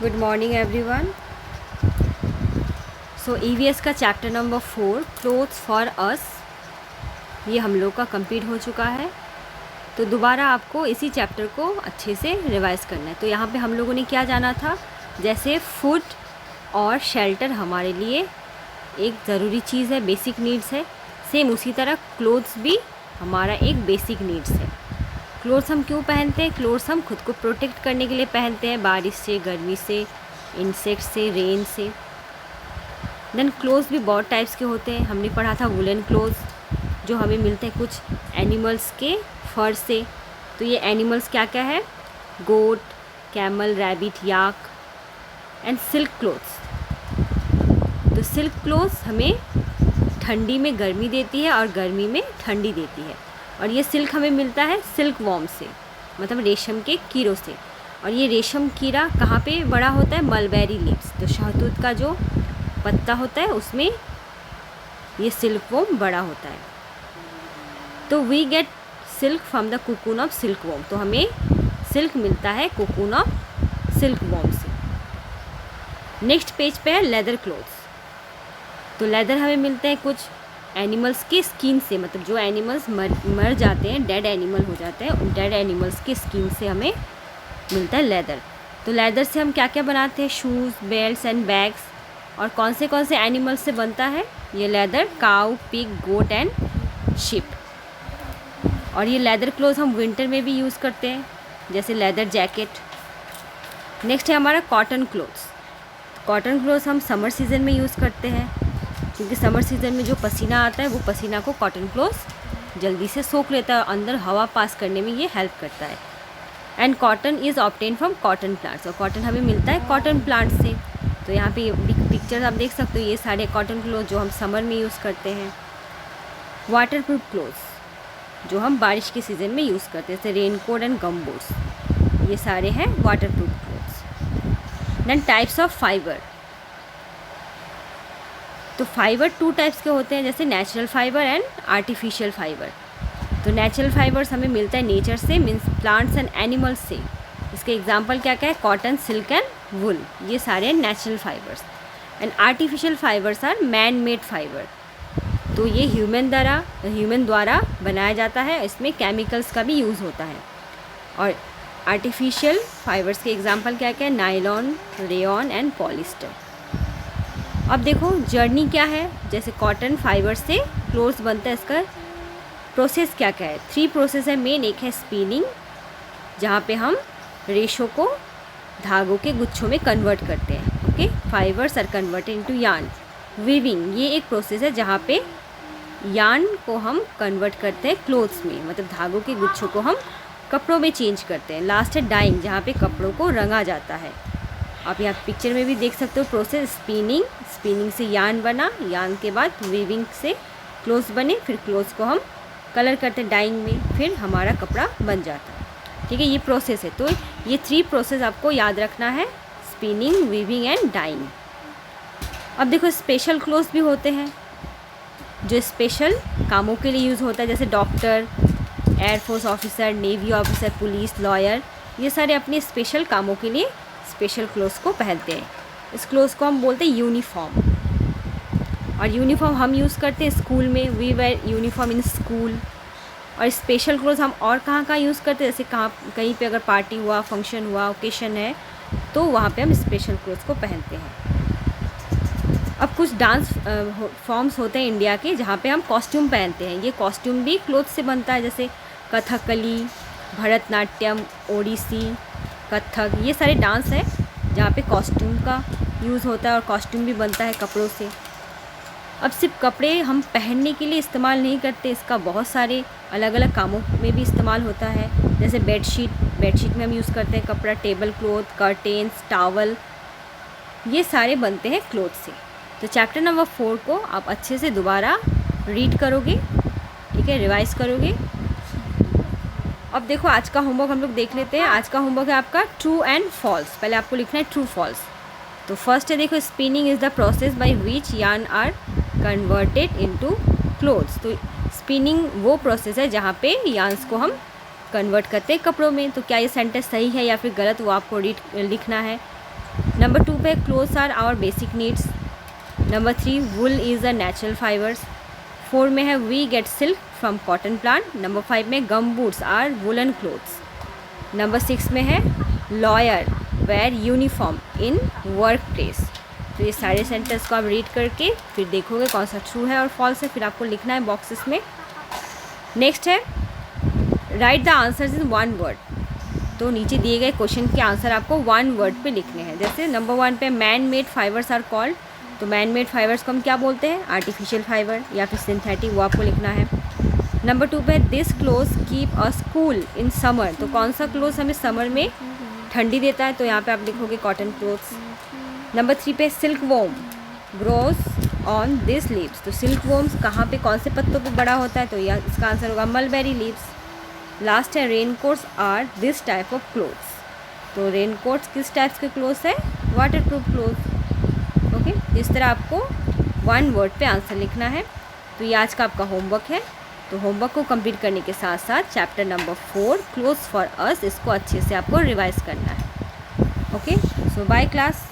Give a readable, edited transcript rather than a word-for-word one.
Good morning everyone. So EVS का chapter number 4 clothes for us ये हम लोग का कंप्लीट हो चुका है। तो दोबारा आपको इसी चैप्टर को अच्छे से रिवाइज करना है। तो यहाँ पे हम लोगों ने क्या जाना था, जैसे फूड और शेल्टर हमारे लिए एक ज़रूरी चीज़ है, बेसिक नीड्स है। सेम उसी तरह क्लोथ्स भी हमारा एक बेसिक नीड्स है। क्लोथ्स हम क्यों पहनते हैं? क्लोथ्स हम खुद को प्रोटेक्ट करने के लिए पहनते हैं, बारिश से, गर्मी से, इंसेक्ट से, रेन से। देन क्लोथ्स भी बहुत टाइप्स के होते हैं। हमने पढ़ा था वुलन क्लोथ्स जो हमें मिलते हैं कुछ एनिमल्स के फर से। तो ये एनिमल्स क्या क्या है? Goat, camel, rabbit, yak and silk clothes. तो सिल्क क्लोथ्स हमें ठंडी में गर्मी देती है और गर्मी में ठंडी देती है। और ये सिल्क हमें मिलता है सिल्क वॉर्म से, मतलब रेशम के कीड़ों से। और ये रेशम कीड़ा कहाँ पे बड़ा होता है? मलबेरी लीव्स, तो शहतूत का जो पत्ता होता है उसमें ये सिल्क वॉर्म बड़ा होता है। तो we get silk from the cocoon of silk worm. तो हमें सिल्क मिलता है कोकून ऑफ सिल्क वॉर्म से। नेक्स्ट पेज पे है लेदर क्लोथ्स। तो लेदर हमें मिलते हैं कुछ एनिमल्स के स्किन से, मतलब जो एनिमल्स मर जाते हैं, डेड एनिमल हो जाते हैं, उन डेड एनिमल्स के स्किन से हमें मिलता है लेदर। तो लेदर से हम क्या क्या बनाते हैं? Shoes, belts and bags. और कौन से एनिमल्स से बनता है ये leather? Cow, pig, goat and sheep. और ये लेदर क्लोथ हम विंटर में भी यूज़ करते हैं, जैसे लेदर जैकेट। नेक्स्ट है हमारा कॉटन क्लोथ्स। कॉटन क्लोथ्स हम समर सीज़न में यूज़ करते हैं, क्योंकि समर सीज़न में जो पसीना आता है वो पसीना को कॉटन क्लोथ्स जल्दी से सोख लेता है और अंदर हवा पास करने में ये हेल्प करता है। And cotton is obtain from cotton plants. और कॉटन हमें मिलता है कॉटन प्लांट से। तो यहाँ पे पिक्चर्स आप देख सकते हो, ये सारे कॉटन क्लोथ जो हम समर में यूज़ करते हैं। वाटर प्रूफ क्लोथ्स जो हम बारिश के सीज़न में यूज़ करते हैं, जैसे rain coat and gum boots, ये सारे हैं water proof clothes. Then types of fibre. तो फाइबर 2 टाइप्स के होते हैं, जैसे natural fibre and artificial fibre. तो नेचुरल फाइबर्स हमें मिलता है नेचर से, मीन्स प्लांट्स एंड एनिमल्स से। इसके एग्जांपल क्या क्या है? कॉटन, सिल्क एंड वुल, ये सारे natural fibres. And artificial fibres are man made fibre. तो ये ह्यूमन द्वारा बनाया जाता है, इसमें केमिकल्स का भी यूज़ होता है। और आर्टिफिशियल फाइबर्स के एग्जांपल क्या क्या है? Nylon, rayon and polyester. अब देखो जर्नी क्या है, जैसे कॉटन फाइबर से क्लोथ्स बनता है, इसका प्रोसेस क्या क्या है? 3 प्रोसेस है मेन। एक है स्पिनिंग, जहाँ पे हम रेशों को धागों के गुच्छों में कन्वर्ट करते हैं। Okay, fibres are converted into yarn. Weaving, ये एक प्रोसेस है जहाँ पे यार्न को हम कन्वर्ट करते हैं क्लोथ्स में, मतलब धागों के गुच्छों को हम कपड़ों में चेंज करते हैं। लास्ट है डाइंग, जहाँ पे कपड़ों को रंगा जाता है। आप यहाँ पिक्चर में भी देख सकते हो प्रोसेस। स्पिनिंग से यार्न बना, यार्न के बाद वीविंग से क्लोथ्स बने, फिर क्लोथ्स को हम कलर करते हैं डाइंग में, फिर हमारा कपड़ा बन जाता है। ठीक है, ये प्रोसेस है। तो ये 3 प्रोसेस आपको याद रखना है, स्पिनिंग, वीविंग एंड डाइंग। अब देखो स्पेशल क्लोथ्स भी होते हैं जो स्पेशल कामों के लिए यूज़ होता है, जैसे doctor, air force officer, navy officer, police, lawyer, ये सारे अपने स्पेशल कामों के लिए स्पेशल क्लोथ्स को पहनते हैं। इस क्लोथ्स को हम बोलते हैं यूनिफॉर्म। और यूनिफॉर्म हम यूज़ करते हैं स्कूल में, we wear uniform in school. और स्पेशल क्लोथ्स हम और कहाँ यूज़ करते हैं, जैसे कहीं पे अगर पार्टी हुआ, फंक्शन हुआ, ओकेशन है, तो वहाँ पे हम स्पेशल क्लोथ्स को पहनते हैं। अब कुछ डांस फॉर्म्स होते हैं इंडिया के, जहाँ पे हम कॉस्ट्यूम पहनते हैं। ये कॉस्ट्यूम भी क्लोथ से बनता है, जैसे कथकली, भरतनाट्यम, ओडिसी, कथक, ये सारे डांस हैं जहाँ पे कॉस्ट्यूम का यूज़ होता है और कॉस्ट्यूम भी बनता है कपड़ों से। अब सिर्फ कपड़े हम पहनने के लिए इस्तेमाल नहीं करते, इसका बहुत सारे अलग अलग कामों में भी इस्तेमाल होता है, जैसे बेडशीट में हम यूज़ करते हैं कपड़ा, टेबल क्लॉथ, कर्टेन्स, टॉवल, ये सारे बनते हैं क्लोथ से। तो चैप्टर नंबर 4 को आप अच्छे से दोबारा रीड करोगे, ठीक है, रिवाइज करोगे। अब देखो आज का होमवर्क हम लोग देख लेते हैं। आज का होमवर्क है आपका ट्रू एंड फॉल्स। पहले आपको लिखना है ट्रू फॉल्स। तो फर्स्ट है देखो, spinning is the process by which yarn are converted into clothes. तो स्पिनिंग वो प्रोसेस है जहाँ पे यार्न्स को हम कन्वर्ट करते हैं कपड़ों में। तो क्या ये सेंटेंस सही है या फिर गलत, वो आपको लिखना है। नंबर 2 पे clothes are our basic needs. Number 3 wool is a natural fibres. 4 में है we get silk from cotton plant. Number 5 में gum boots are woollen clothes. Number 6 में है lawyer wear uniform in work place. तो ये सारे sentence को आप रीड करके फिर देखोगे कौन सा ट्रू है और फॉल्स है, फिर आपको लिखना है बॉक्सेस में। नेक्स्ट है right the answers in one word. तो नीचे दिए गए क्वेश्चन के आंसर आपको वन वर्ड पे लिखने हैं। जैसे नंबर 1 पे man made fibres are called, तो मैन मेड फाइबर्स को हम क्या बोलते हैं? आर्टिफिशियल फाइबर या फिर सिंथेटिक, वो आपको लिखना है। नंबर 2 पे this clothes keep us cool in summer, तो कौन सा क्लोथ्स हमें समर में ठंडी देता है? तो यहाँ पे आप लिखोगे कॉटन क्लोथ्स। नंबर 3 पे silkworm grows on this leaves, तो सिल्क वॉर्म्स कहाँ पे, कौन से पत्तों पे बड़ा होता है? तो यह इसका आंसर होगा मलबेरी लीव्स। लास्ट है raincoats are this type of clothes, तो रेन कोट्स किस टाइप्स के क्लोथ्स है? Water proof clothes. ओके, इस तरह आपको वन वर्ड पे आंसर लिखना है। तो ये आज का आपका होमवर्क है। तो होमवर्क को कंप्लीट करने के साथ साथ चैप्टर नंबर 4 क्लोथ्स फॉर अस, इसको अच्छे से आपको रिवाइज करना है। ओके, सो बाय क्लास।